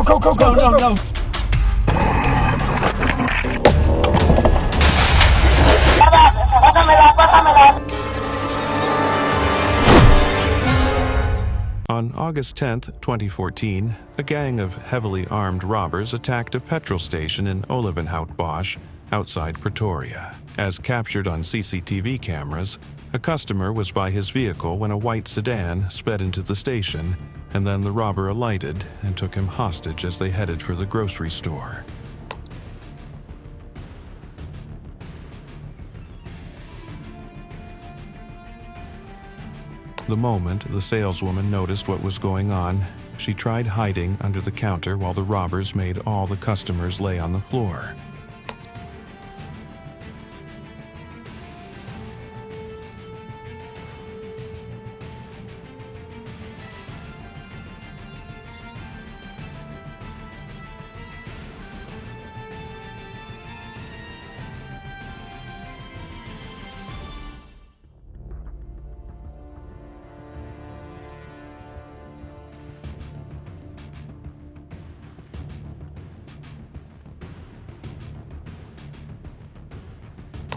Go. On August 10, 2014, a gang of heavily armed robbers attacked a petrol station in Olivenhout-Bosch outside Pretoria. As captured on CCTV cameras, a customer was by his vehicle when a white sedan sped into the station, and then the robber alighted and took him hostage as they headed for the grocery store. The moment the saleswoman noticed what was going on, she tried hiding under the counter while the robbers made all the customers lay on the floor.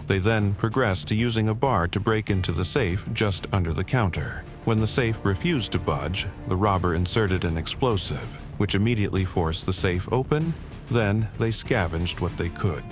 They then progressed to using a bar to break into the safe just under the counter. When the safe refused to budge, the robber inserted an explosive, which immediately forced the safe open. Then they scavenged what they could.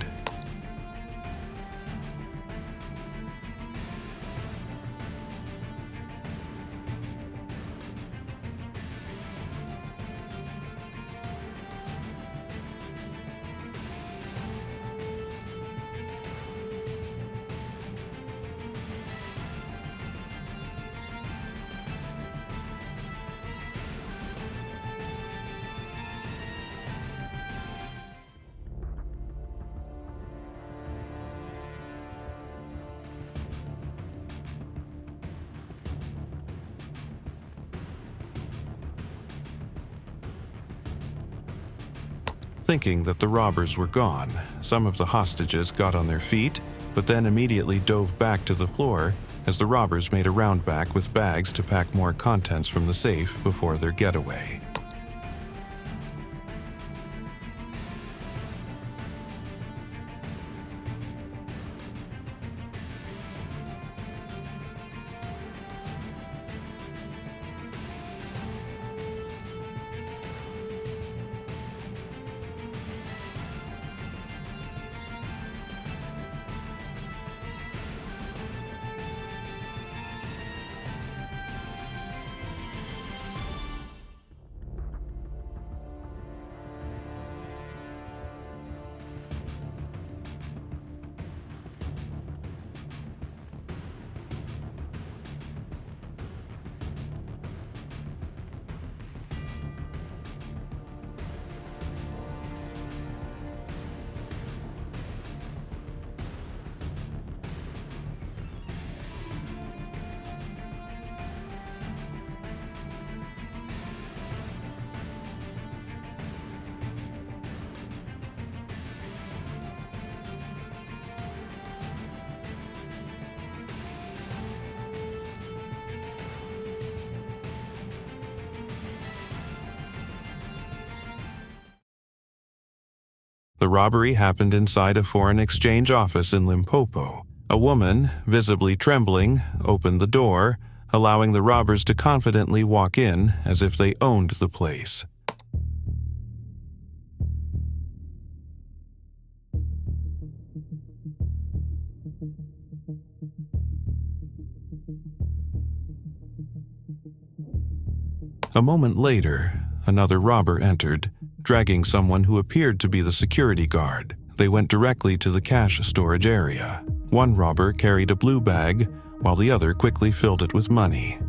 Thinking that the robbers were gone, some of the hostages got on their feet, but then immediately dove back to the floor as the robbers made a round back with bags to pack more contents from the safe before their getaway. The robbery happened inside a foreign exchange office in Limpopo. A woman, visibly trembling, opened the door, allowing the robbers to confidently walk in as if they owned the place. A moment later, another robber entered, dragging someone who appeared to be the security guard. They went directly to the cash storage area. One robber carried a blue bag, while the other quickly filled it with money.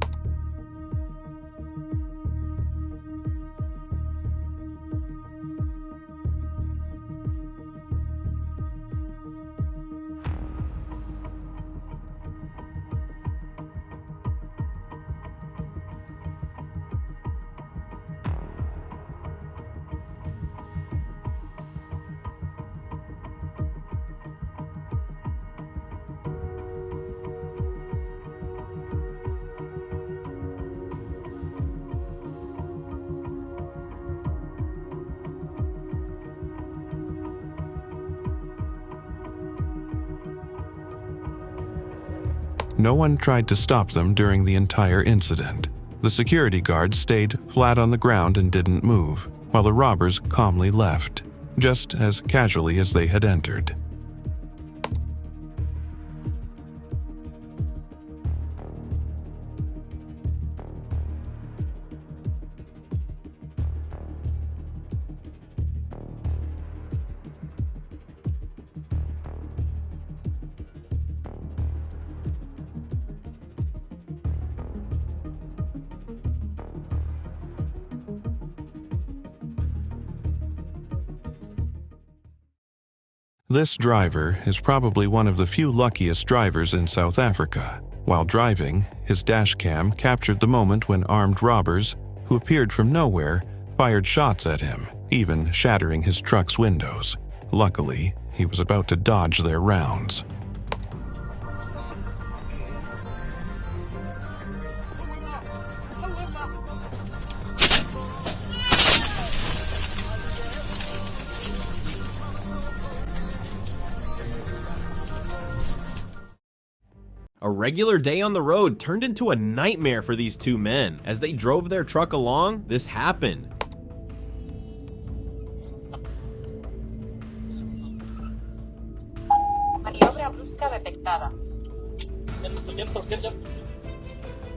No one tried to stop them during the entire incident. The security guards stayed flat on the ground and didn't move, while the robbers calmly left, just as casually as they had entered. This driver is probably one of the few luckiest drivers in South Africa. While driving, his dashcam captured the moment when armed robbers, who appeared from nowhere, fired shots at him, even shattering his truck's windows. Luckily, he was about to dodge their rounds. A regular day on the road turned into a nightmare for these two men. As they drove their truck along, this happened. Maniobra brusca detectada.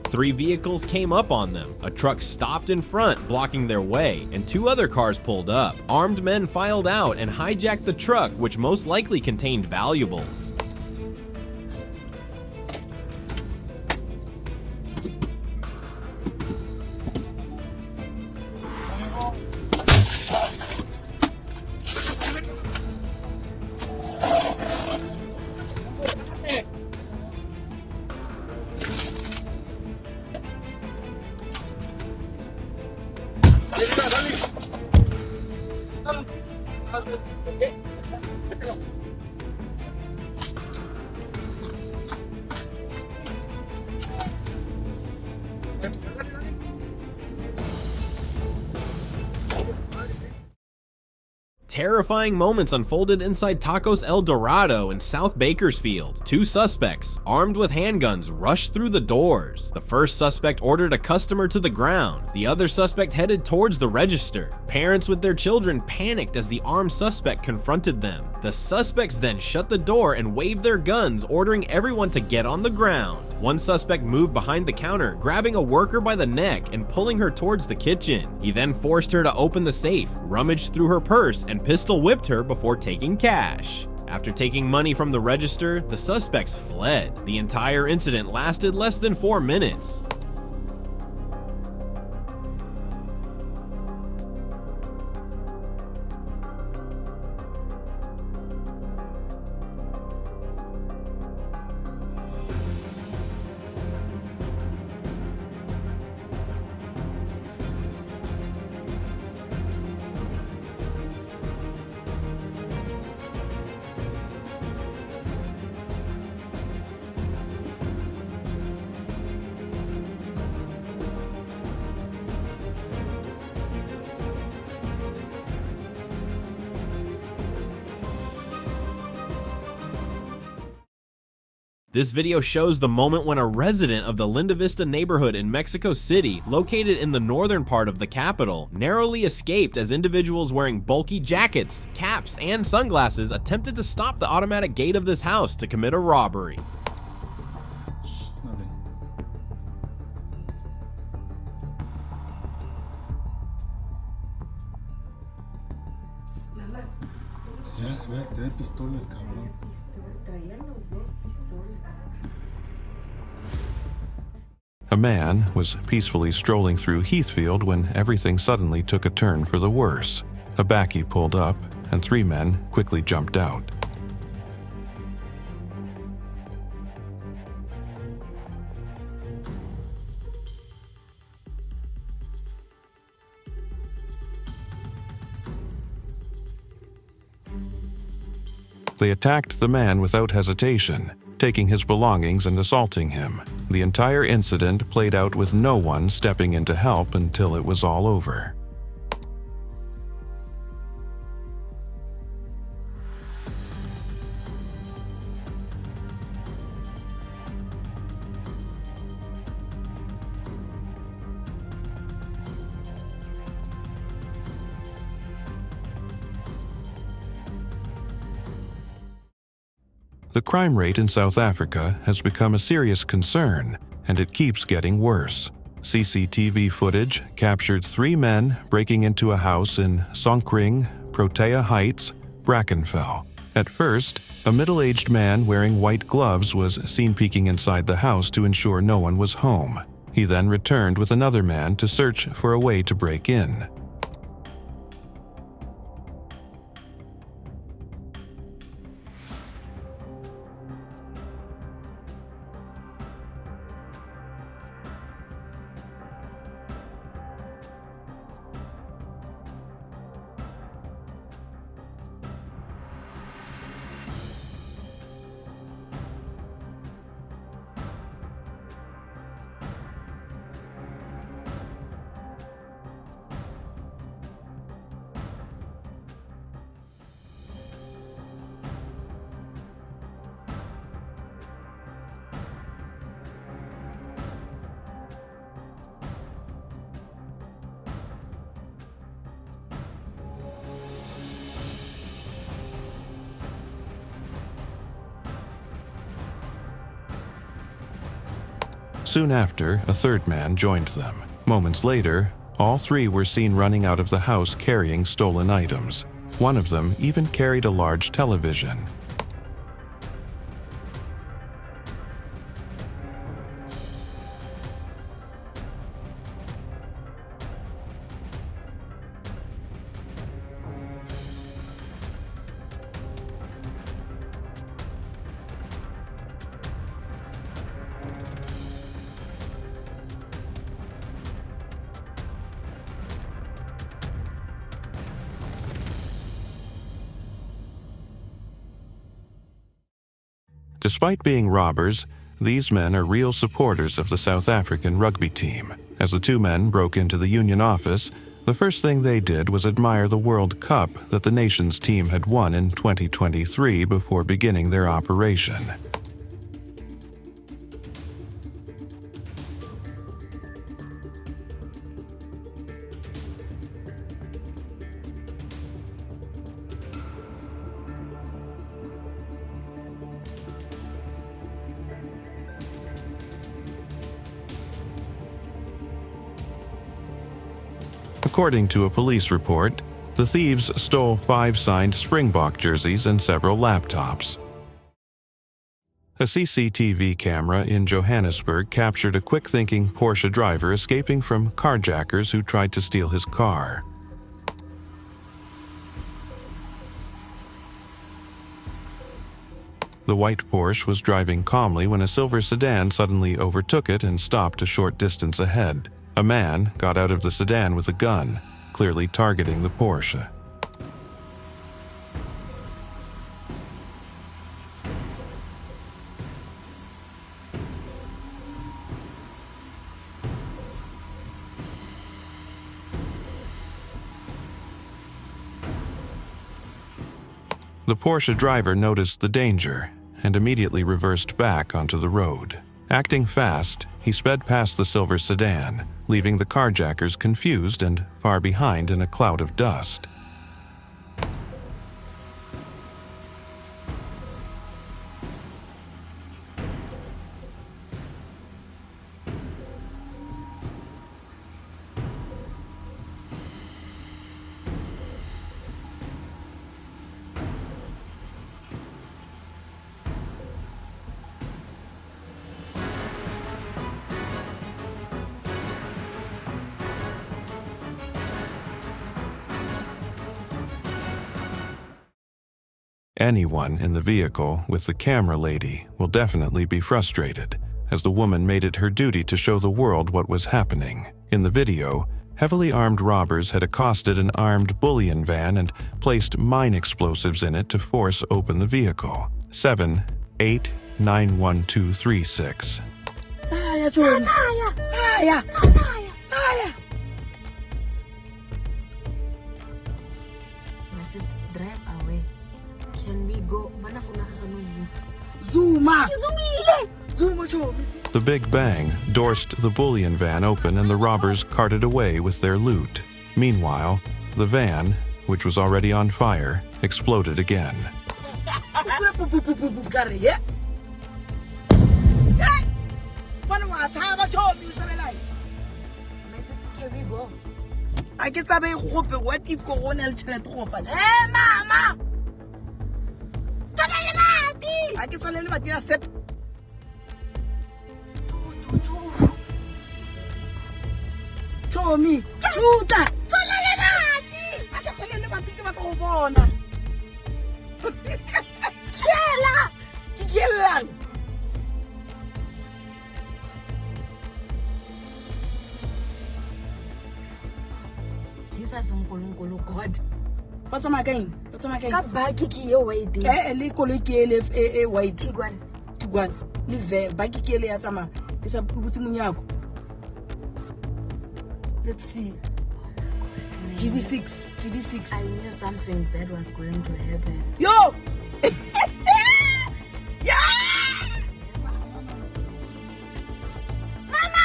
3 vehicles came up on them. A truck stopped in front, blocking their way, and 2 other cars pulled up. Armed men filed out and hijacked the truck, which most likely contained valuables. Terrifying moments unfolded inside Tacos El Dorado in South Bakersfield. 2 suspects, armed with handguns, rushed through the doors. The first suspect ordered a customer to the ground. The other suspect headed towards the register. Parents with their children panicked as the armed suspect confronted them. The suspects then shut the door and waved their guns, ordering everyone to get on the ground. One suspect moved behind the counter, grabbing a worker by the neck and pulling her towards the kitchen. He then forced her to open the safe, rummaged through her purse, and pistol whipped her before taking cash. After taking money from the register, the suspects fled. The entire incident lasted less than 4 minutes. This video shows the moment when a resident of the Linda Vista neighborhood in Mexico City, located in the northern part of the capital, narrowly escaped as individuals wearing bulky jackets, caps, and sunglasses attempted to stop the automatic gate of this house to commit a robbery. A man was peacefully strolling through Heathfield when everything suddenly took a turn for the worse. A backie pulled up, and 3 men quickly jumped out. They attacked the man without hesitation, taking his belongings and assaulting him. The entire incident played out with no one stepping in to help until it was all over. The crime rate in South Africa has become a serious concern, and it keeps getting worse. CCTV footage captured 3 men breaking into a house in Sonkring, Protea Heights, Brackenfell. At first, a middle-aged man wearing white gloves was seen peeking inside the house to ensure no one was home. He then returned with another man to search for a way to break in. Soon after, a third man joined them. Moments later, all 3 were seen running out of the house carrying stolen items. One of them even carried a large television. Despite being robbers, these men are real supporters of the South African rugby team. As the 2 men broke into the union office, the first thing they did was admire the World Cup that the nation's team had won in 2023 before beginning their operation. According to a police report, the thieves stole 5 signed Springbok jerseys and several laptops. A CCTV camera in Johannesburg captured a quick-thinking Porsche driver escaping from carjackers who tried to steal his car. The white Porsche was driving calmly when a silver sedan suddenly overtook it and stopped a short distance ahead. A man got out of the sedan with a gun, clearly targeting the Porsche. The Porsche driver noticed the danger and immediately reversed back onto the road. Acting fast, he sped past the silver sedan, leaving the carjackers confused and far behind in a cloud of dust. Anyone in the vehicle with the camera lady will definitely be frustrated, as the woman made it her duty to show the world what was happening. In the video, heavily armed robbers had accosted an armed bullion van and placed mine explosives in it to force open the vehicle. 7-8-91236. Saya, Jun. Saya. Mrs. Drive away. Can we go? Mana ko nakakanuyo? Zuma! Zuma, Jun. The Big Bang dorsed the bullion van open and the robbers carted away with their loot. Meanwhile, the van, which was already on fire, exploded again. Kare, yeah. Hey! Paano nga? Saka ka, Chomi, sa relay. My sister, can we go? I can sabi ko, what if ko na lang ko pa? Eh, mama! Talala ba, ati? I can tell you what you said. Chomi, chuta! Talala ba, ati? Asa pala naman, di ka matubona. Kela! Kikil lang. Jesus, ang kulong-kulo, God. Patsamakain. Ka baki ki ye waiting. Le koloi ke ele white. Tigwan. Tigwan. Le ve, baki ke ele ya tsama. E sa butsi munyako. Let's see. GD6. I knew something bad was going to happen. Yo! Yeah! Mama!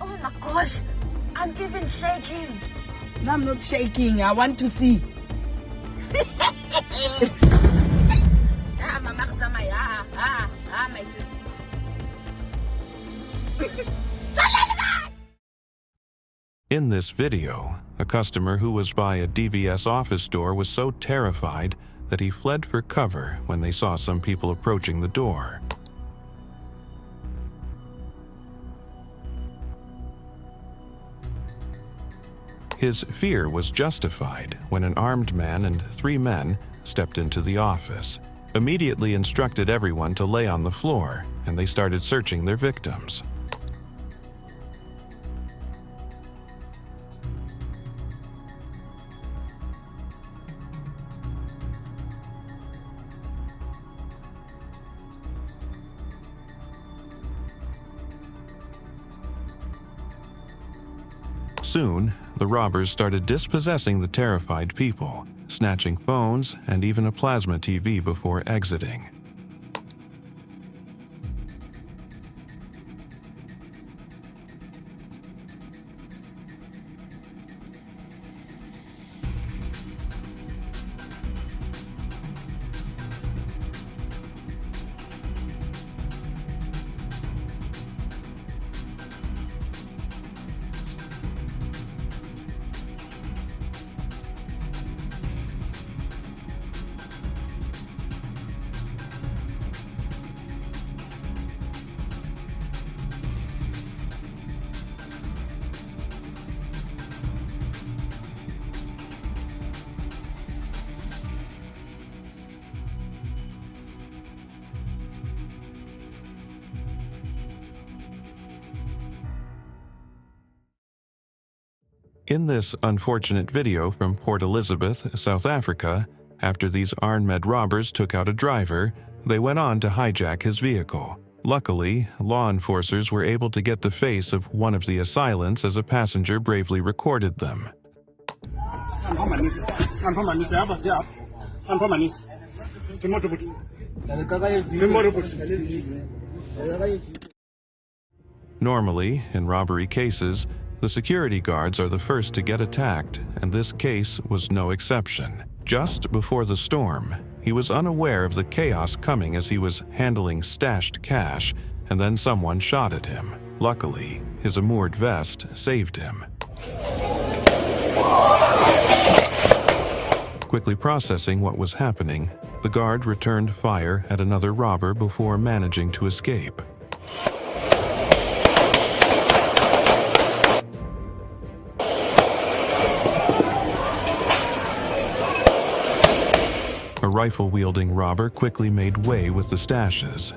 Oh my gosh! I'm even shaking. No, I'm not shaking. I want to see. Mama, my sister. In this video, a customer who was by a DVS office door was so terrified that he fled for cover when they saw some people approaching the door. His fear was justified when an armed man and 3 men stepped into the office, immediately instructed everyone to lay on the floor, and they started searching their victims. Soon, the robbers started dispossessing the terrified people, snatching phones and even a plasma TV before exiting. In this unfortunate video from Port Elizabeth, South Africa, after these armed robbers took out a driver, they went on to hijack his vehicle. Luckily, law enforcers were able to get the face of one of the assailants as a passenger bravely recorded them. Normally, in robbery cases, the security guards are the first to get attacked, and this case was no exception. Just before the storm, he was unaware of the chaos coming as he was handling stashed cash, and then someone shot at him. Luckily, his armored vest saved him. Quickly processing what was happening, the guard returned fire at another robber before managing to escape. A rifle-wielding robber quickly made way with the stashes.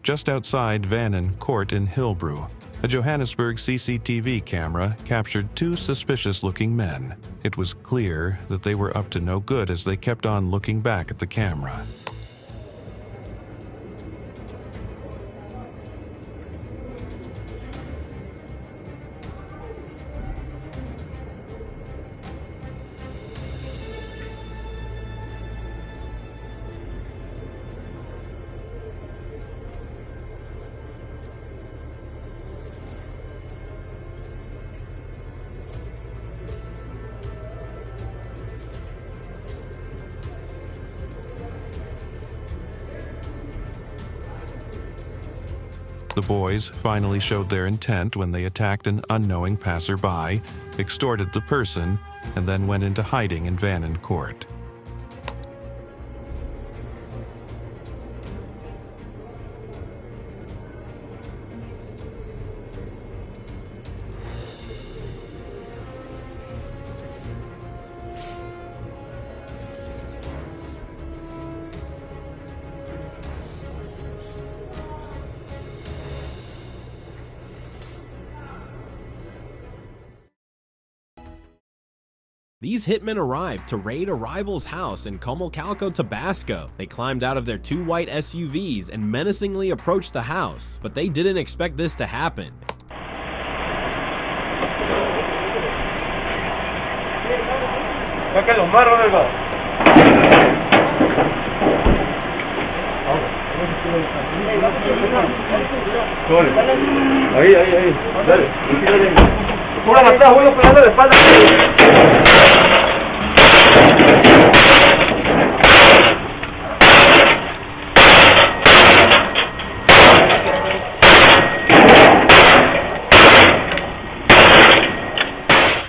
Just outside Vannon Court in Hillbrew, A Johannesburg CCTV camera captured two suspicious-looking men. It was clear that they were up to no good as they kept on looking back at the camera. The boys finally showed their intent when they attacked an unknowing passerby, extorted the person, and then went into hiding in Vannon Court. These hitmen arrived to raid a rival's house in Comocalco, Tabasco. They climbed out of their two white SUVs and menacingly approached the house, but they didn't expect this to happen.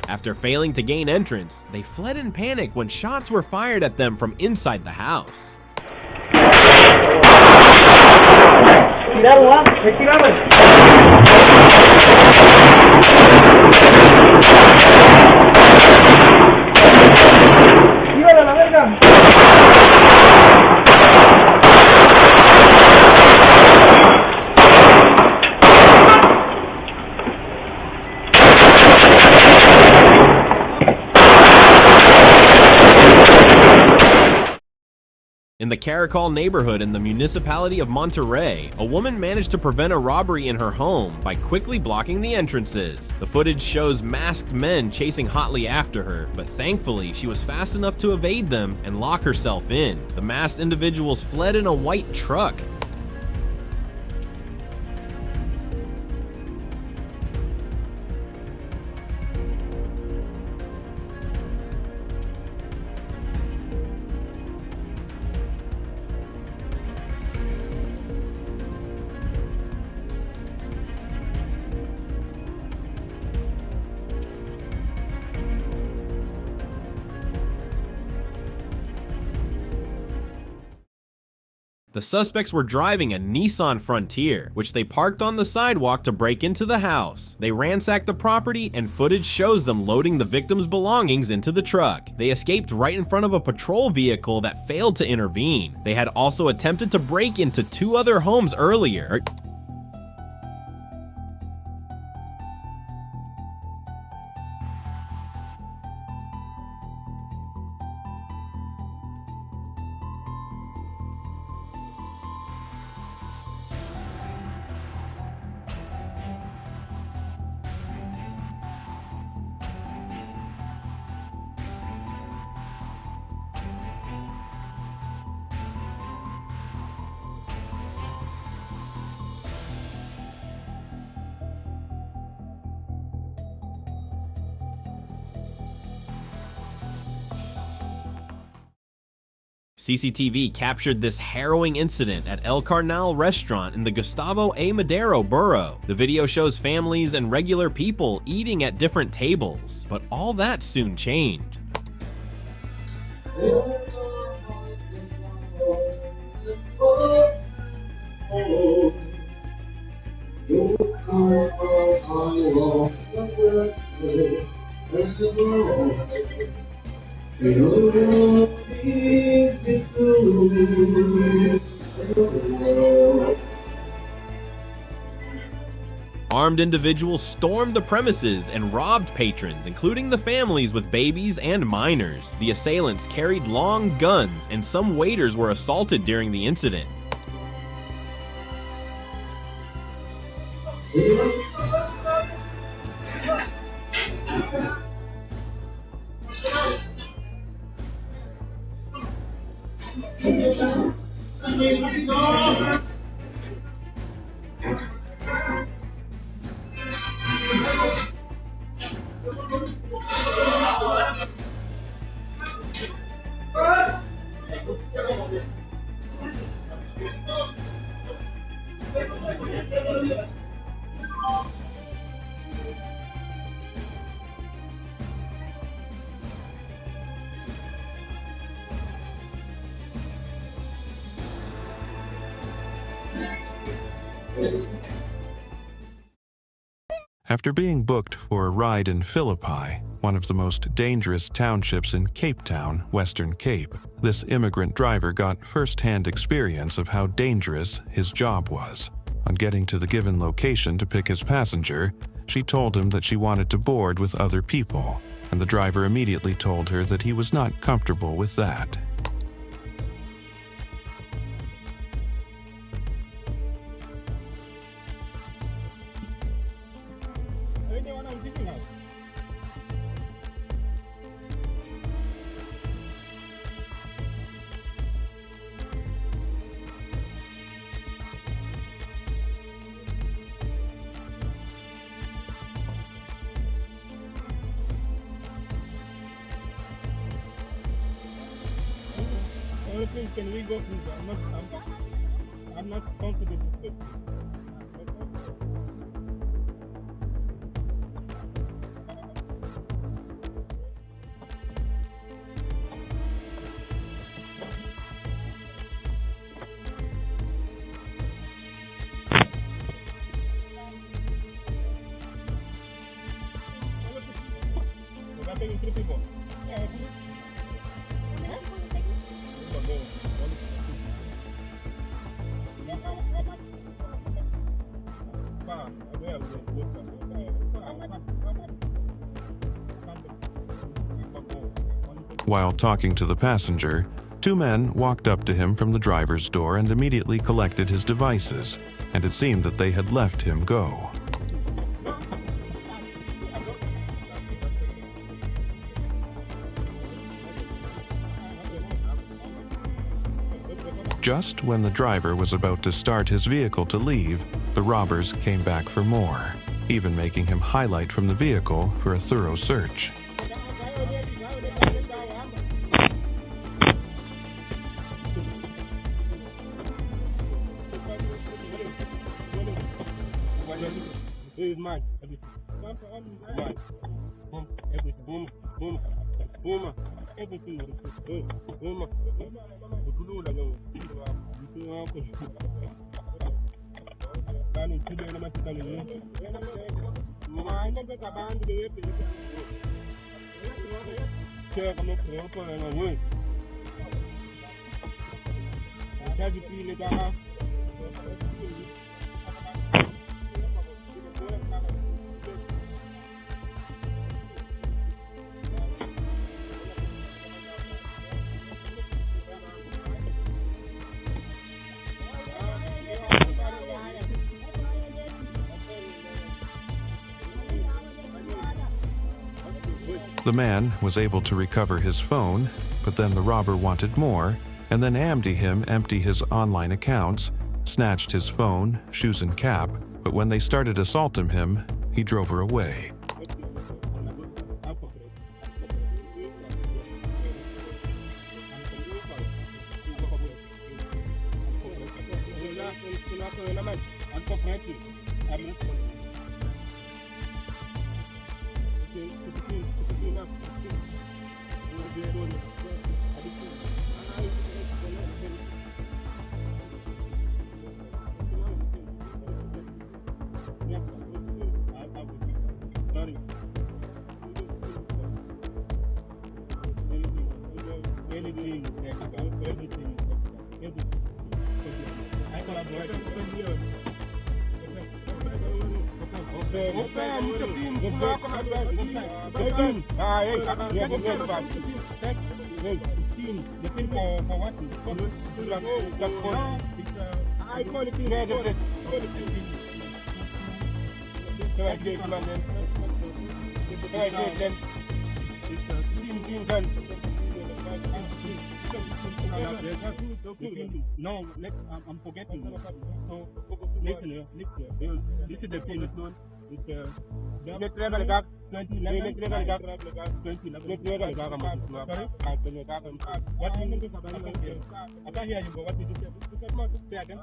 After failing to gain entrance, they fled in panic when shots were fired at them from inside the house. In the Caracol neighborhood in the municipality of Monterrey, a woman managed to prevent a robbery in her home by quickly blocking the entrances. The footage shows masked men chasing hotly after her, but thankfully she was fast enough to evade them and lock herself in. The masked individuals fled in a white truck. The suspects were driving a Nissan Frontier, which they parked on the sidewalk to break into the house. They ransacked the property, and footage shows them loading the victim's belongings into the truck. They escaped right in front of a patrol vehicle that failed to intervene. They had also attempted to break into two other homes earlier. CCTV captured this harrowing incident at El Carnal restaurant in the Gustavo A. Madero borough. The video shows families and regular people eating at different tables, but all that soon changed. Armed armed individuals stormed the premises and robbed patrons, including the families with babies and minors. The assailants carried long guns, and some waiters were assaulted during the incident. After being booked for a ride in Philippi, one of the most dangerous townships in Cape Town, Western Cape, this immigrant driver got first-hand experience of how dangerous his job was. On getting to the given location to pick his passenger, she told him that she wanted to board with other people, and the driver immediately told her that he was not comfortable with that. Please, can we go, please? I'm not comfortable. We're taking 3 people. While talking to the passenger, 2 men walked up to him from the driver's door and immediately collected his devices, and it seemed that they had left him go. Just when the driver was about to start his vehicle to leave, the robbers came back for more, even making him highlight from the vehicle for a thorough search. This is mine. Boom, boom, boom, everything. Boom, The man was able to recover his phone, but then the robber wanted more, and then empty his online accounts, snatched his phone, shoes and cap, but when they started assaulting him, he drove her away. No, I'm forgetting. So, listen. This is the pin. It's what I can't hear you, but what did you say? Say again. I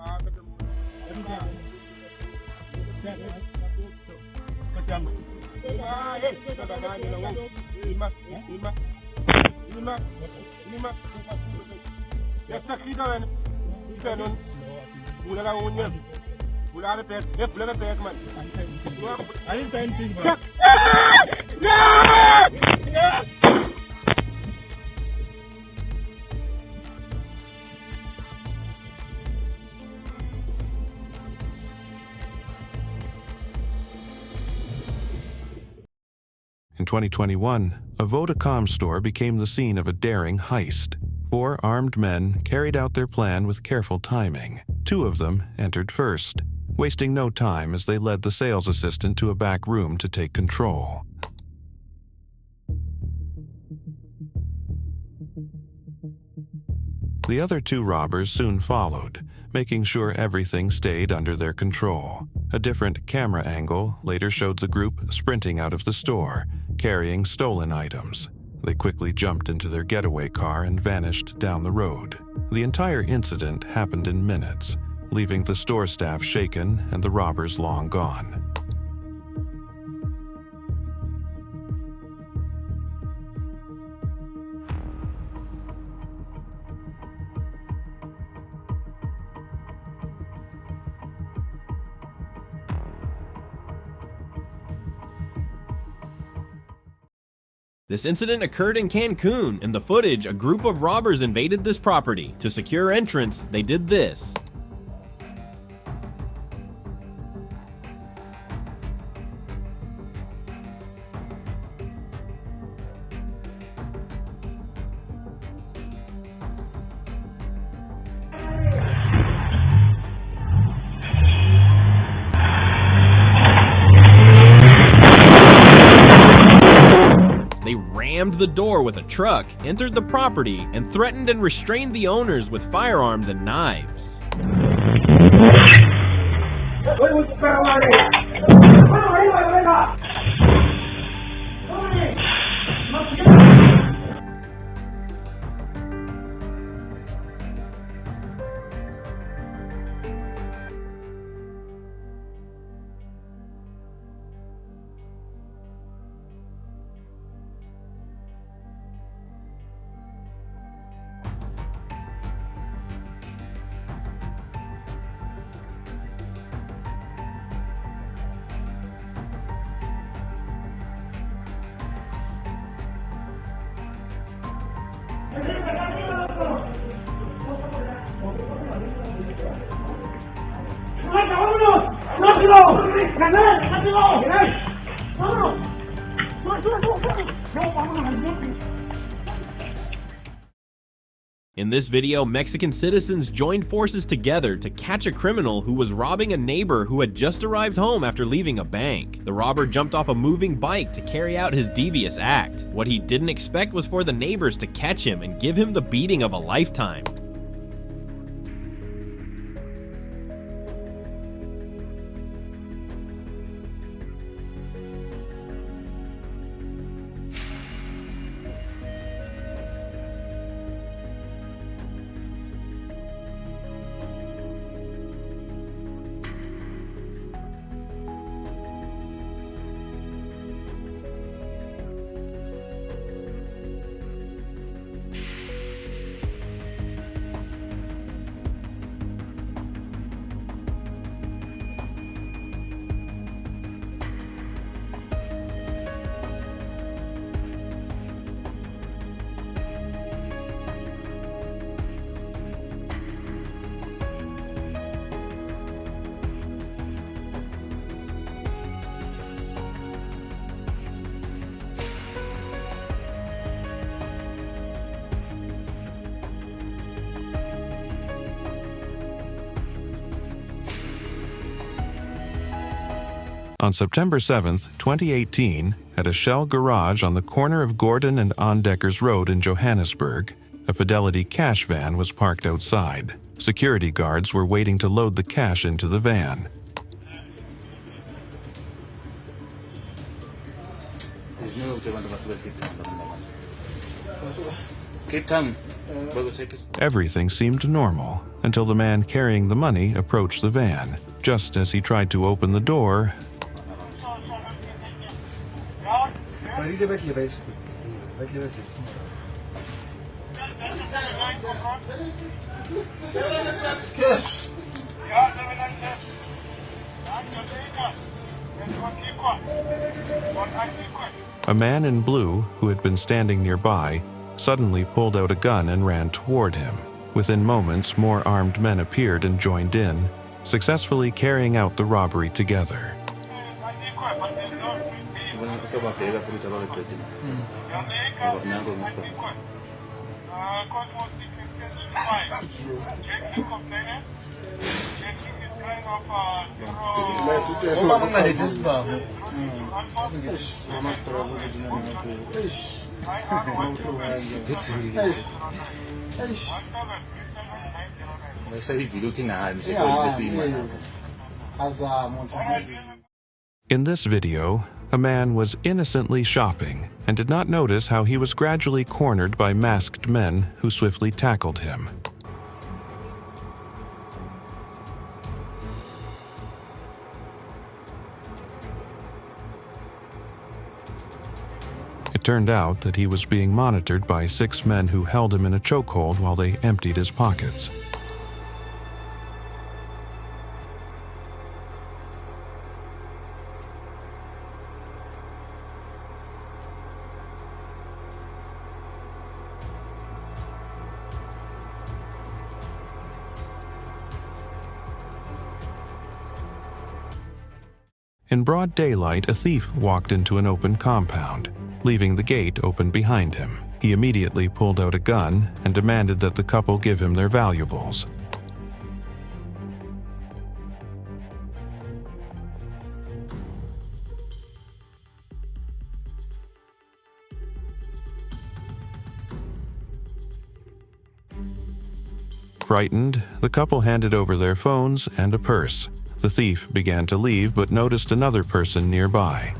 didn't say anything, bro. In 2021, a Vodacom store became the scene of a daring heist. 4 armed men carried out their plan with careful timing. 2 of them entered first, wasting no time as they led the sales assistant to a back room to take control. The other 2 robbers soon followed, making sure everything stayed under their control. A different camera angle later showed the group sprinting out of the store, carrying stolen items. They quickly jumped into their getaway car and vanished down the road. The entire incident happened in minutes, leaving the store staff shaken and the robbers long gone. This incident occurred in Cancun. In the footage, a group of robbers invaded this property. To secure entrance, they did this. They rammed the door with a truck, entered the property, and threatened and restrained the owners with firearms and knives. In this video, Mexican citizens joined forces together to catch a criminal who was robbing a neighbor who had just arrived home after leaving a bank. The robber jumped off a moving bike to carry out his devious act. What he didn't expect was for the neighbors to catch him and give him the beating of a lifetime. On September 7, 2018, at a Shell garage on the corner of Gordon and Ondeckers Road in Johannesburg, a Fidelity cash van was parked outside. Security guards were waiting to load the cash into the van. Everything seemed normal until the man carrying the money approached the van. Just as he tried to open the door, a man in blue, who had been standing nearby, suddenly pulled out a gun and ran toward him. Within moments, more armed men appeared and joined in, successfully carrying out the robbery together. In this video, a man was innocently shopping and did not notice how he was gradually cornered by masked men who swiftly tackled him. It turned out that he was being monitored by 6 men who held him in a chokehold while they emptied his pockets. In broad daylight, a thief walked into an open compound, leaving the gate open behind him. He immediately pulled out a gun and demanded that the couple give him their valuables. Frightened, the couple handed over their phones and a purse. The thief began to leave but noticed another person nearby.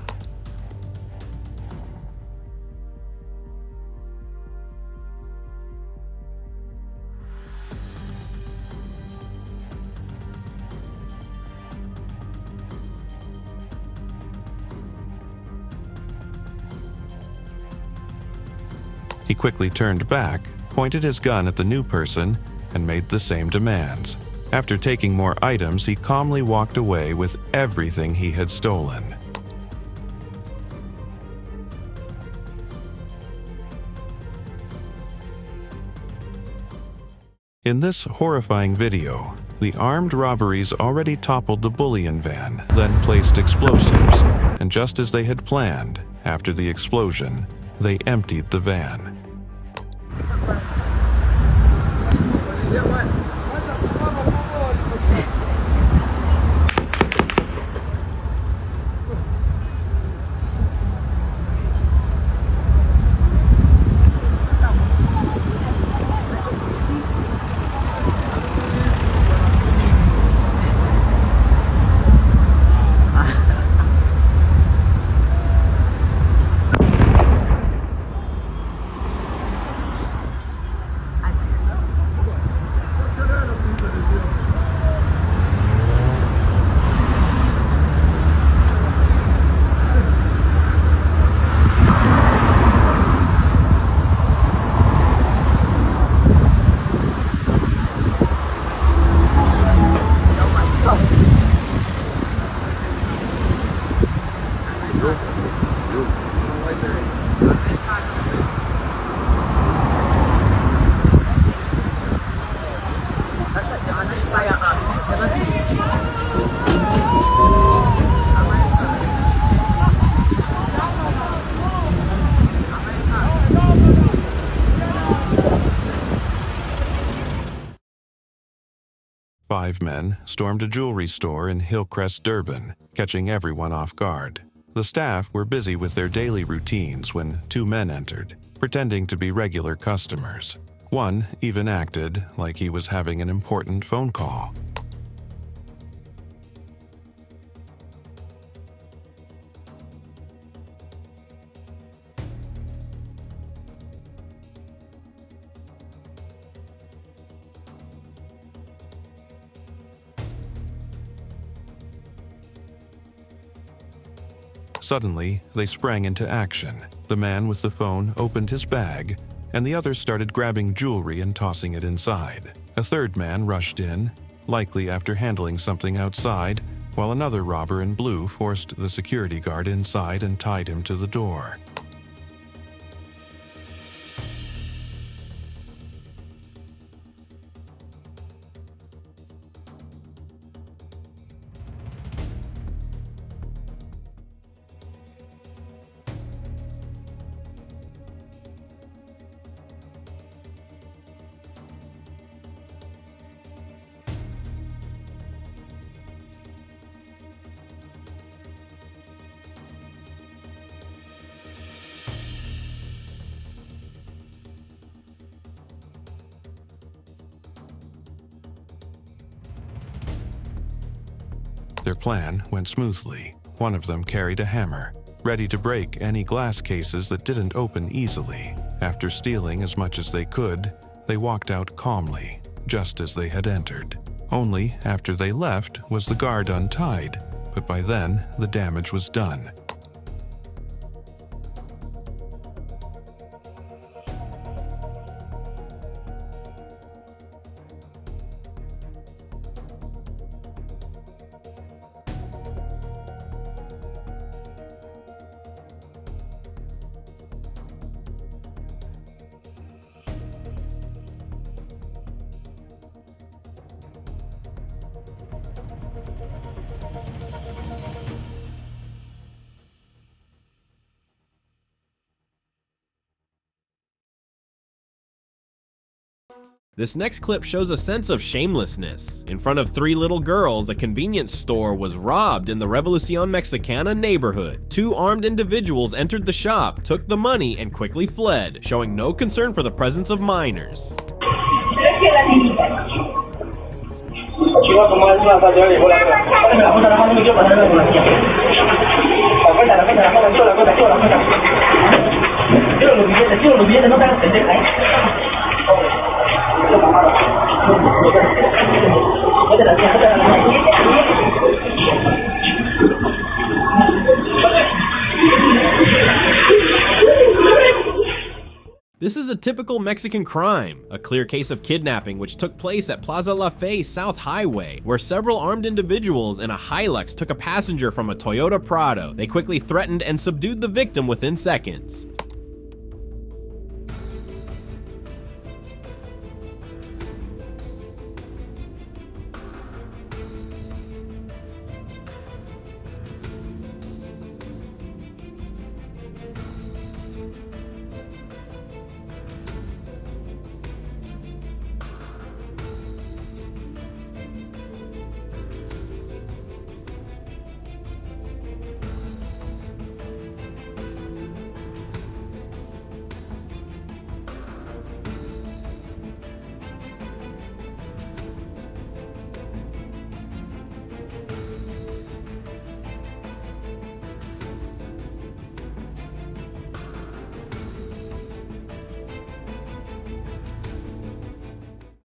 He quickly turned back, pointed his gun at the new person, and made the same demands. After taking more items, he calmly walked away with everything he had stolen. In this horrifying video, the armed robberies already toppled the bullion van, then placed explosives, and just as they had planned, after the explosion, they emptied the van. 5 men stormed a jewelry store in Hillcrest, Durban, catching everyone off guard. The staff were busy with their daily routines when 2 men entered, pretending to be regular customers. One even acted like he was having an important phone call. Suddenly, they sprang into action. The man with the phone opened his bag, and the others started grabbing jewelry and tossing it inside. A third man rushed in, likely after handling something outside, while another robber in blue forced the security guard inside and tied him to the door. Their plan went smoothly. One of them carried a hammer, ready to break any glass cases that didn't open easily. After stealing as much as they could, they walked out calmly, just as they had entered. Only after they left was the guard untied, but by then the damage was done. This next clip shows a sense of shamelessness. In front of 3 little girls, a convenience store was robbed in the Revolucion Mexicana neighborhood. 2 armed individuals entered the shop, took the money, and quickly fled, showing no concern for the presence of minors. This is a typical Mexican crime, a clear case of kidnapping which took place at Plaza La Fe South Highway, where several armed individuals in a Hilux took a passenger from a Toyota Prado. They quickly threatened and subdued the victim within seconds.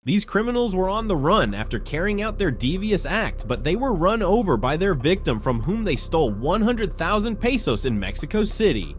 These criminals were on the run after carrying out their devious act, but they were run over by their victim from whom they stole 100,000 pesos in Mexico City.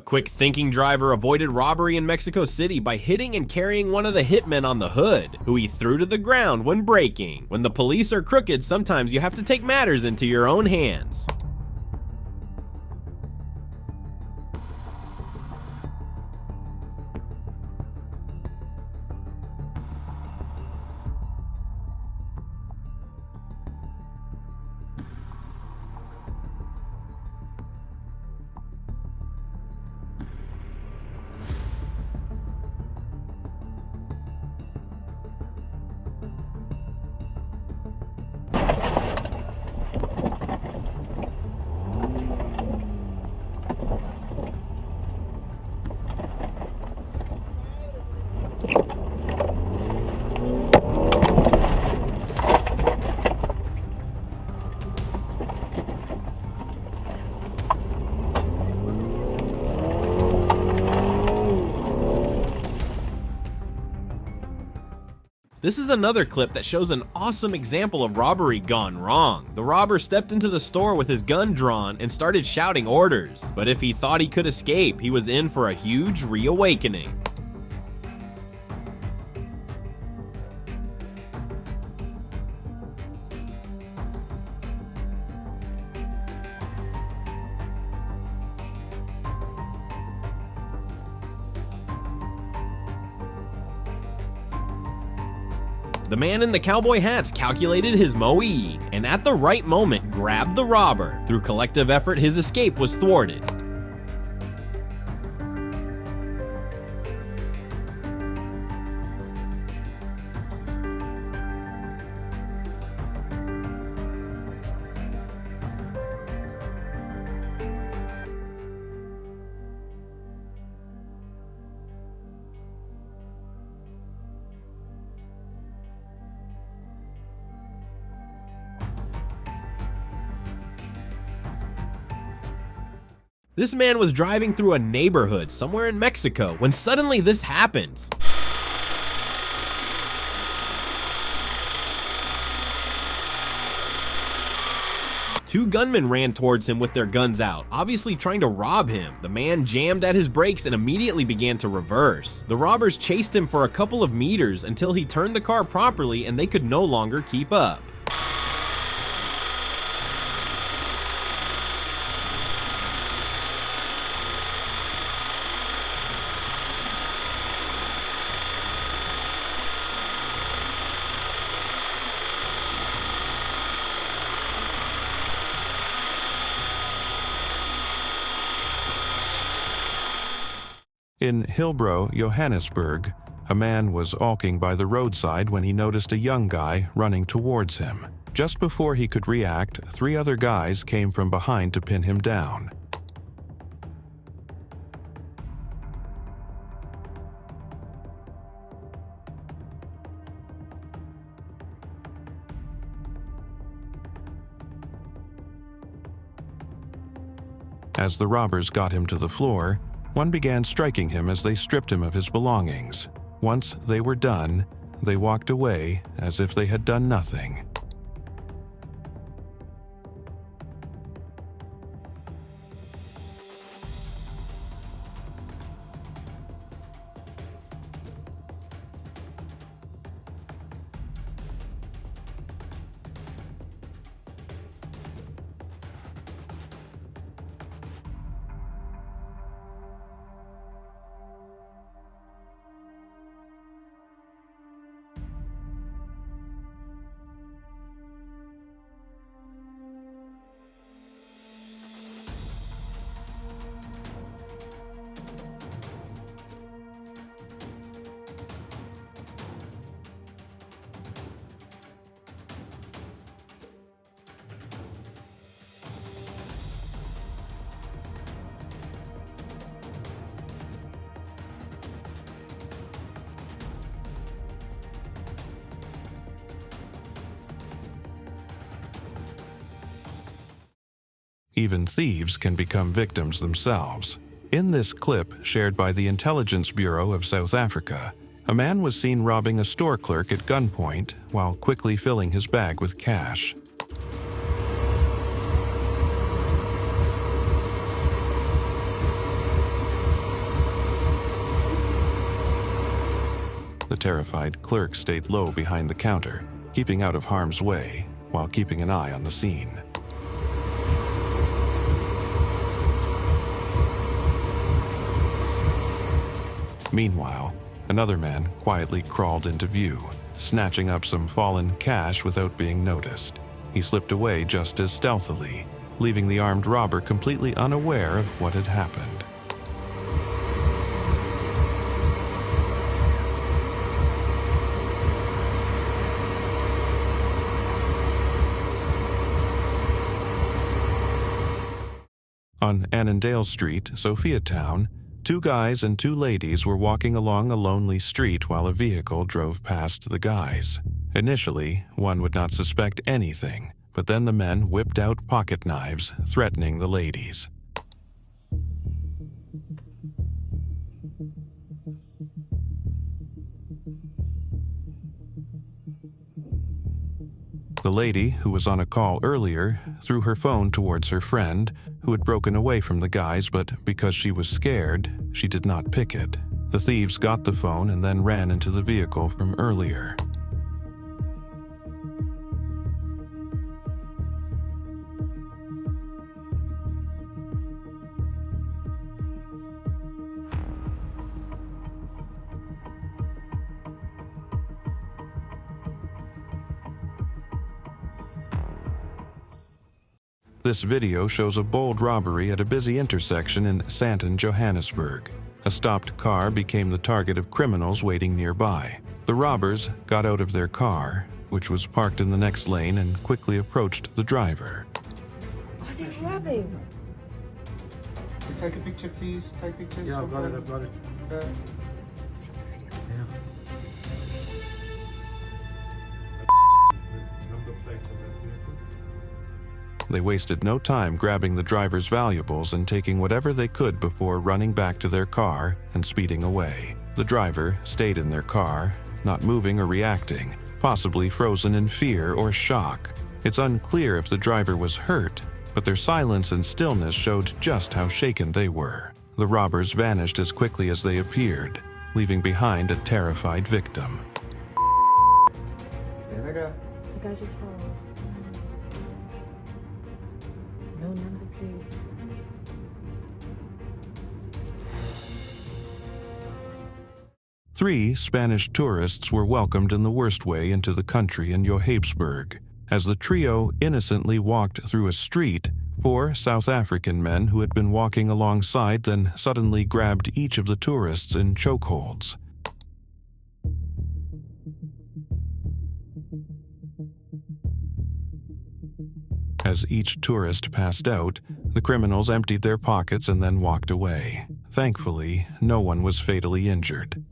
A quick thinking driver avoided robbery in Mexico City by hitting and carrying one of the hitmen on the hood, who he threw to the ground when braking. When the police are crooked, sometimes you have to take matters into your own hands. This is another clip that shows an awesome example of robbery gone wrong. The robber stepped into the store with his gun drawn and started shouting orders. But if he thought he could escape, he was in for a huge reawakening. The man in the cowboy hats calculated his moe, and at the right moment grabbed the robber. Through collective effort, his escape was thwarted. This man was driving through a neighborhood somewhere in Mexico when suddenly this happens. Two gunmen ran towards him with their guns out, obviously trying to rob him. The man jammed at his brakes and immediately began to reverse. The robbers chased him for a couple of meters until he turned the car properly and they could no longer keep up. In Hillbrow, Johannesburg, a man was walking by the roadside when he noticed a young guy running towards him. Just before he could react, 3 other guys came from behind to pin him down. As the robbers got him to the floor, one began striking him as they stripped him of his belongings. Once they were done, they walked away as if they had done nothing. Even thieves can become victims themselves. In this clip, shared by the Intelligence Bureau of South Africa, a man was seen robbing a store clerk at gunpoint while quickly filling his bag with cash. terrified clerk stayed low behind the counter, keeping out of harm's way while keeping an eye on the scene. Meanwhile, another man quietly crawled into view, snatching up some fallen cash without being noticed. He slipped away just as stealthily, leaving the armed robber completely unaware of what had happened. On Annandale Street, Sophiatown, 2 guys and 2 ladies were walking along a lonely street while a vehicle drove past the guys. Initially, one would not suspect anything, but then the men whipped out pocket knives, threatening the ladies. The lady, who was on a call earlier, threw her phone towards her friend, who had broken away from the guys, but because she was scared, she did not pick it. The thieves got the phone and then ran into the vehicle from earlier. This video shows a bold robbery at a busy intersection in Santon, Johannesburg. A stopped car became the target of criminals waiting nearby. The robbers got out of their car, which was parked in the next lane, and quickly approached the driver. Are they robbing? Just take a picture, please. Take pictures. Yeah, I've got it. Number plate of that vehicle. They wasted no time grabbing the driver's valuables and taking whatever they could before running back to their car and speeding away. The driver stayed in their car, not moving or reacting, possibly frozen in fear or shock. It's unclear if the driver was hurt, but their silence and stillness showed just how shaken they were. The robbers vanished as quickly as they appeared, leaving behind a terrified victim. There they go. The guy just fell. No number plates. Three Spanish tourists were welcomed in the worst way into the country in Johannesburg. As the trio innocently walked through a street, 4 South African men who had been walking alongside then suddenly grabbed each of the tourists in chokeholds. As each tourist passed out, the criminals emptied their pockets and then walked away. Thankfully, no one was fatally injured.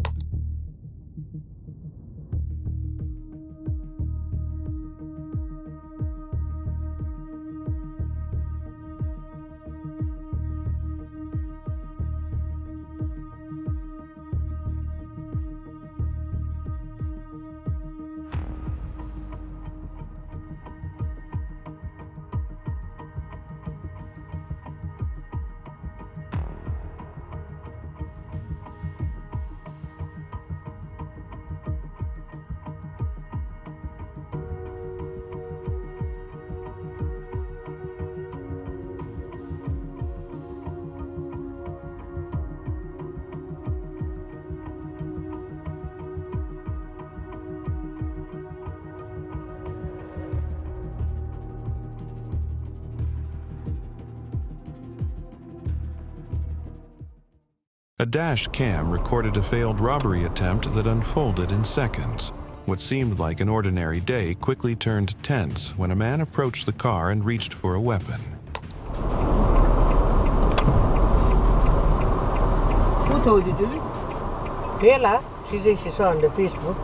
A dash cam recorded a failed robbery attempt that unfolded in seconds. What seemed like an ordinary day quickly turned tense when a man approached the car and reached for a weapon. Who told you to do it? Bella. She said she saw on the Facebook.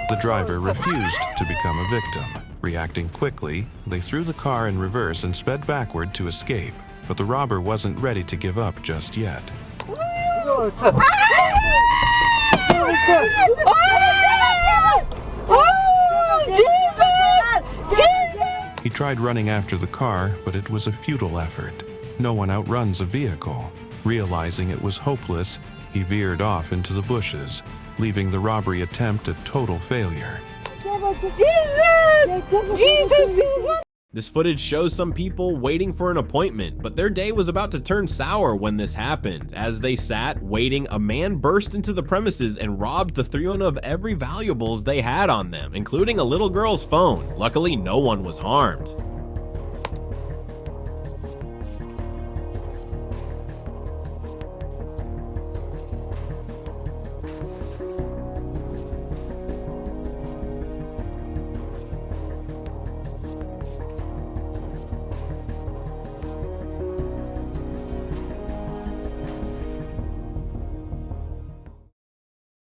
The driver refused to become a victim. Reacting quickly, they threw the car in reverse and sped backward to escape. But the robber wasn't ready to give up just yet. He tried running after the car, but it was a futile effort. No one outruns a vehicle. Realizing it was hopeless, he veered off into the bushes, leaving the robbery attempt a total failure. This footage shows some people waiting for an appointment, but their day was about to turn sour when this happened. As they sat, waiting, a man burst into the premises and robbed the three of every valuables they had on them, including a little girl's phone. Luckily, no one was harmed.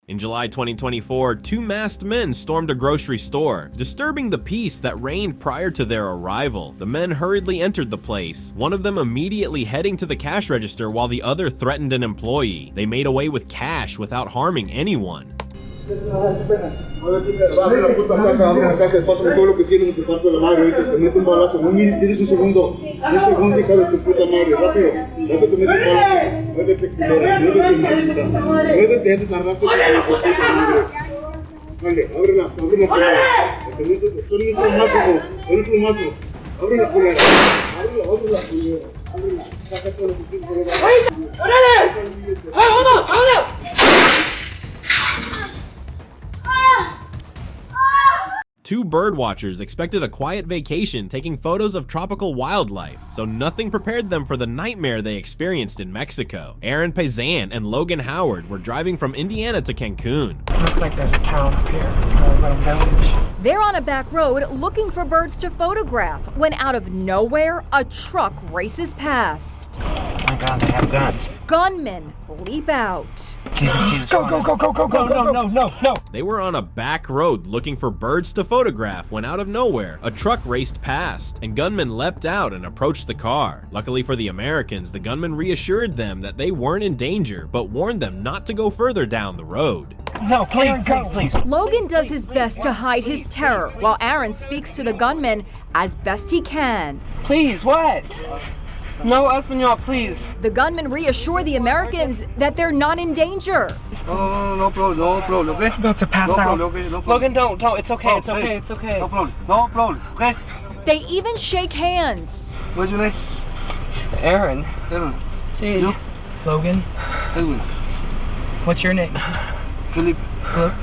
In July 2024, two masked men stormed a grocery store, disturbing the peace that reigned prior to their arrival. The men hurriedly entered the place, one of them immediately heading to the cash register while the other threatened an employee. They made away with cash without harming anyone. Two bird watchers expected a quiet vacation taking photos of tropical wildlife, so nothing prepared them for the nightmare they experienced in Mexico. Aaron Pazan and Logan Howard were driving from Indiana to Cancun. Looks like there's a town up here, a little village. They're on a back road looking for birds to photograph when out of nowhere, a truck races past. Oh my God, they have guns. Gunmen leap out. Jesus. Go. No. They were on a back road looking for birds to photograph when out of nowhere, a truck raced past and gunmen leapt out and approached the car. Luckily for the Americans, the gunman reassured them that they weren't in danger, but warned them not to go further down the road. No, please. Logan does his best to hide his terror, while Aaron speaks to the gunman as best he can. Please, what? No, Espanol, please. The gunmen reassure the Americans that they're not in danger. No problem, okay? I'm about to pass out. Okay, no problem. Logan, don't. It's okay, Oh, it's okay, hey. it's okay. No problem, okay? They even shake hands. What's your name? Aaron. Aaron. See, You? Logan. Edwin. What's your name? Philip. Look.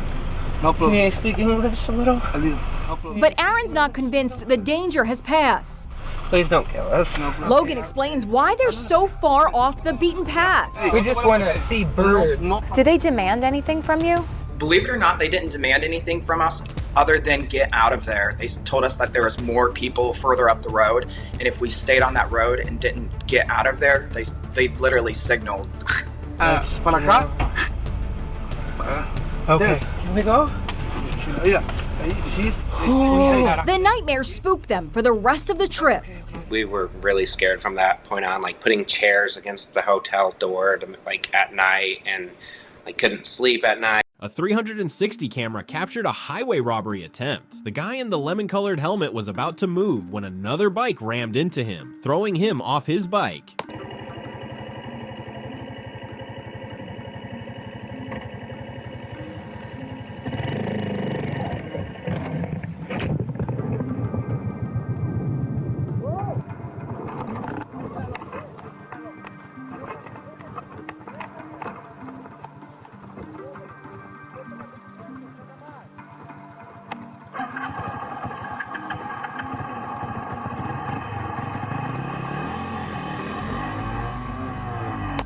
No Can problem. you speak English a little? A little. No problem. But Aaron's not convinced the danger has passed. Please don't kill us. No problem. Logan explains why they're so far off the beaten path. We just want to see birds. No. Did they demand anything from you? Believe it or not, they didn't demand anything from us other than get out of there. They told us that there was more people further up the road, and if we stayed on that road and didn't get out of there, they literally signaled. Para acá. Okay. Can we go? Mira. Ahí. The nightmare spooked them for the rest of the trip. We were really scared from that point on, like putting chairs against the hotel door to, like at night, and I couldn't sleep at night. A 360 camera captured a highway robbery attempt. The guy in the lemon-colored helmet was about to move when another bike rammed into him, throwing him off his bike.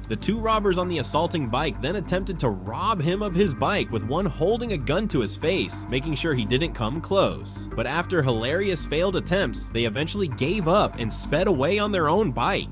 The two robbers on the assaulting bike then attempted to rob him of his bike, with one holding a gun to his face, making sure he didn't come close. But after hilarious failed attempts, they eventually gave up and sped away on their own bike.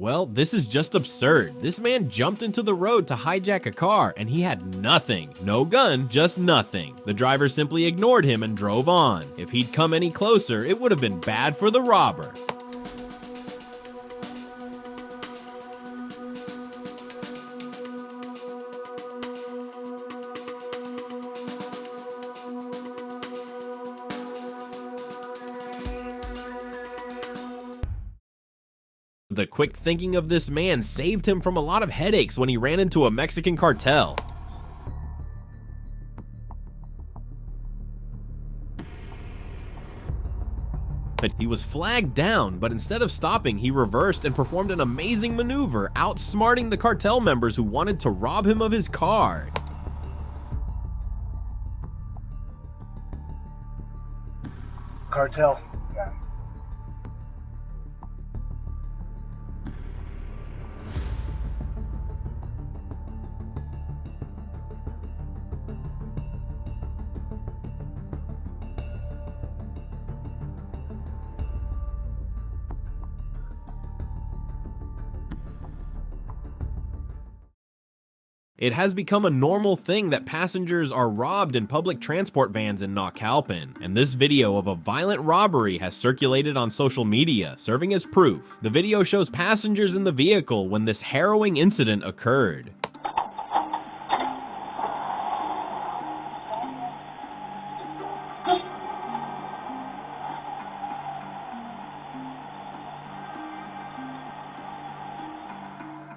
Well, this is just absurd. This man jumped into the road to hijack a car and he had nothing. No gun, just nothing. The driver simply ignored him and drove on. If he'd come any closer, it would have been bad for the robber. The quick thinking of this man saved him from a lot of headaches when he ran into a Mexican cartel. But he was flagged down, but instead of stopping, he reversed and performed an amazing maneuver, outsmarting the cartel members who wanted to rob him of his car. Cartel. It has become a normal thing that passengers are robbed in public transport vans in Naucalpan, and this video of a violent robbery has circulated on social media, serving as proof. The video shows passengers in the vehicle when this harrowing incident occurred.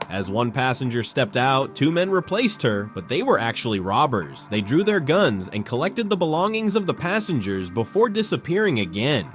As one passenger stepped out, two men replaced her, but they were actually robbers. They drew their guns and collected the belongings of the passengers before disappearing again.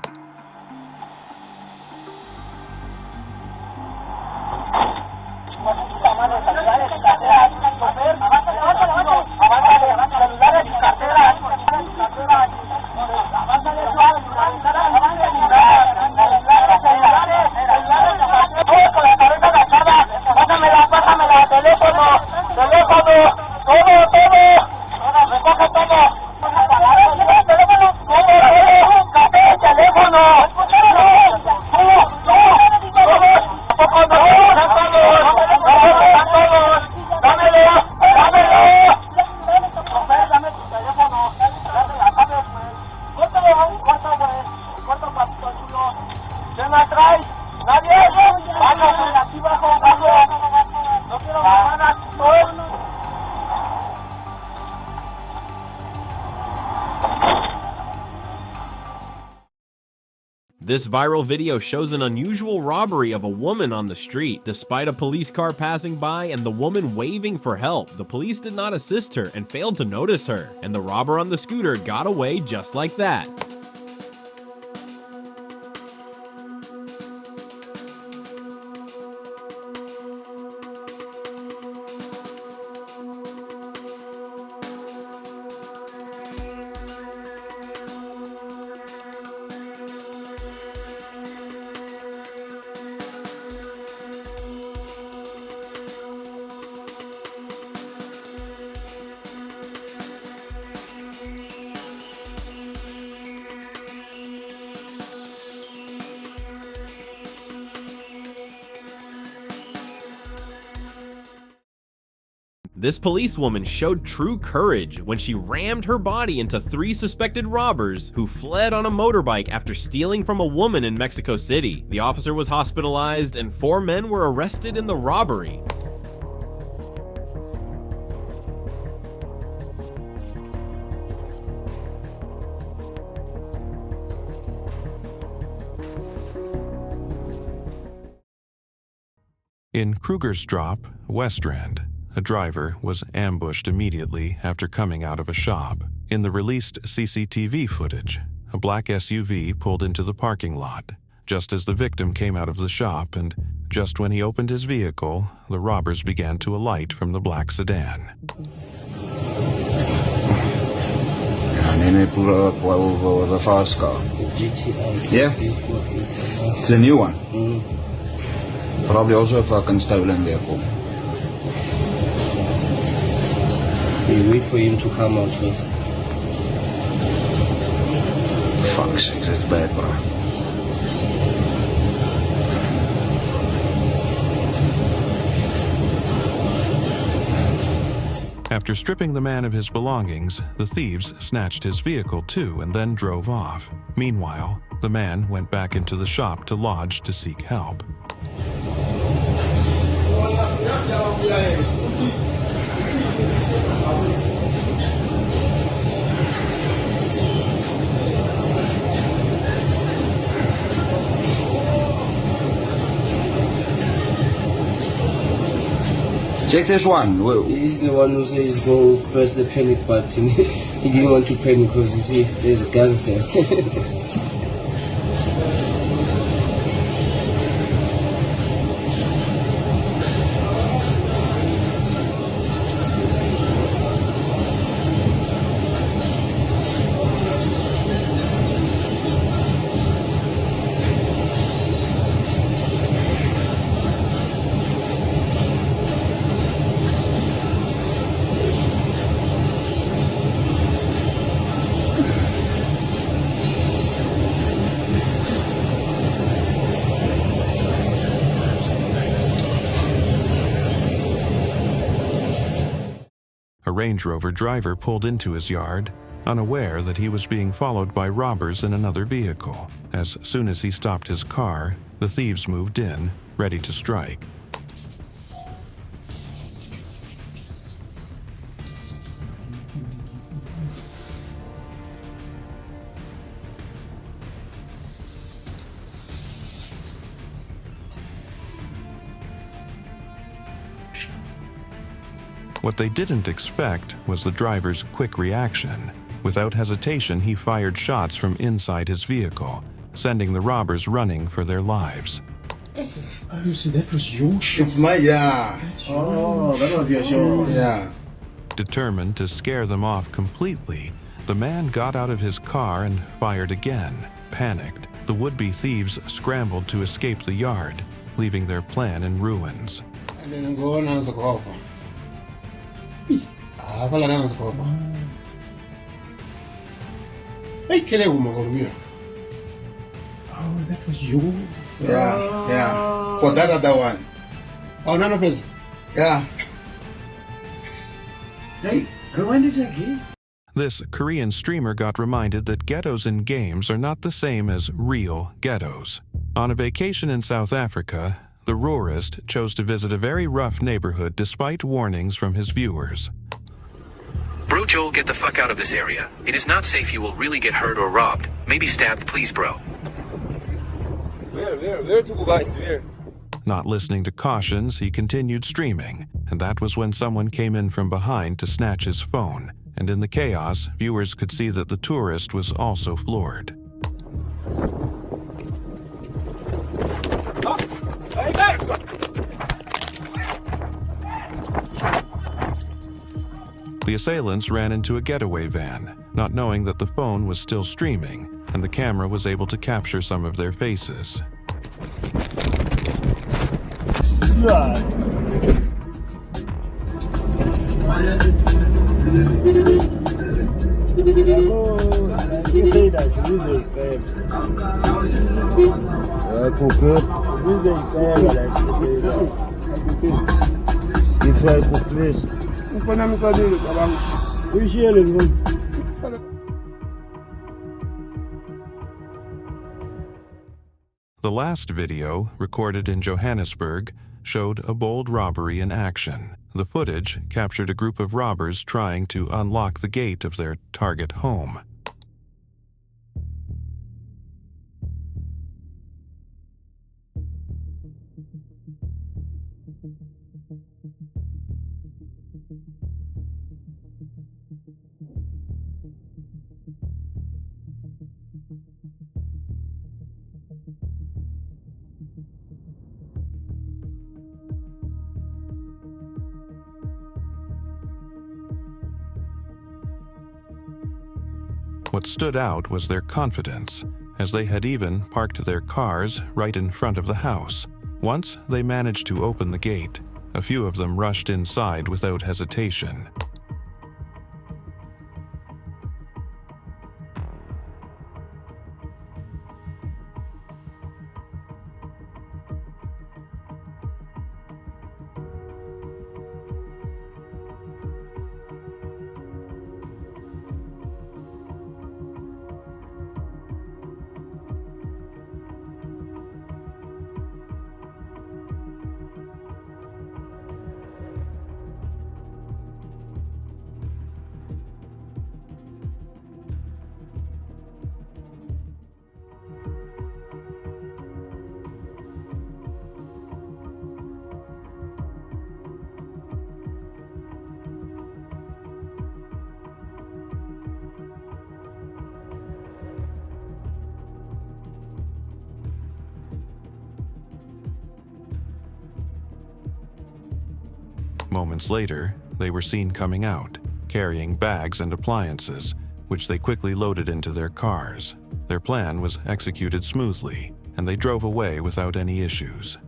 This viral video shows an unusual robbery of a woman on the street. Despite a police car passing by and the woman waving for help, the police did not assist her and failed to notice her, and the robber on the scooter got away just like that. This policewoman showed true courage when she rammed her body into 3 suspected robbers who fled on a motorbike after stealing from a woman in Mexico City. The officer was hospitalized and 4 men were arrested in the robbery. In Krugerstrop, Westrand, a driver was ambushed immediately after coming out of a shop. In the released CCTV footage, a black SUV pulled into the parking lot just as the victim came out of the shop, and just when he opened his vehicle, the robbers began to alight from the black sedan. The fast car. Yeah? It's a new one. Probably also a fucking stolen vehicle. We wait for him to come out first. Fuck's sake, that's bad, bro. After stripping the man of his belongings, the thieves snatched his vehicle too and then drove off. Meanwhile, the man went back into the shop to lodge to seek help. Check this one. He's the one who says go press the panic button. He didn't want to panic because you see there's guns there. A Range Rover driver pulled into his yard, unaware that he was being followed by robbers in another vehicle. As soon as he stopped his car, the thieves moved in, ready to strike. What they didn't expect was the driver's quick reaction. Without hesitation, he fired shots from inside his vehicle, sending the robbers running for their lives. Oh, so that was your shot? It's my, yeah. Oh, that was your shot. Yeah. Determined to scare them off completely, the man got out of his car and fired again. Panicked, the would-be thieves scrambled to escape the yard, leaving their plan in ruins. And then go on and go. Hey, Oh, that was your... Yeah. For that other one. Oh, none of us. Yeah. Hey, rewind it again. This Korean streamer got reminded that ghettos in games are not the same as real ghettos. On a vacation in South Africa, the Roarist chose to visit a very rough neighborhood despite warnings from his viewers. Bro Joel, get the fuck out of this area. It is not safe, you will really get hurt or robbed. Maybe stabbed, please bro. Where to go, guys? Where? Not listening to cautions, he continued streaming, and that was when someone came in from behind to snatch his phone, and in the chaos, viewers could see that the tourist was also floored. The assailants ran into a getaway van, not knowing that the phone was still streaming, and the camera was able to capture some of their faces. The last video, recorded in Johannesburg, showed a bold robbery in action. The footage captured a group of robbers trying to unlock the gate of their target home. What stood out was their confidence, as they had even parked their cars right in front of the house. Once they managed to open the gate, a few of them rushed inside without hesitation. Moments later, they were seen coming out, carrying bags and appliances, which they quickly loaded into their cars. Their plan was executed smoothly, and they drove away without any issues.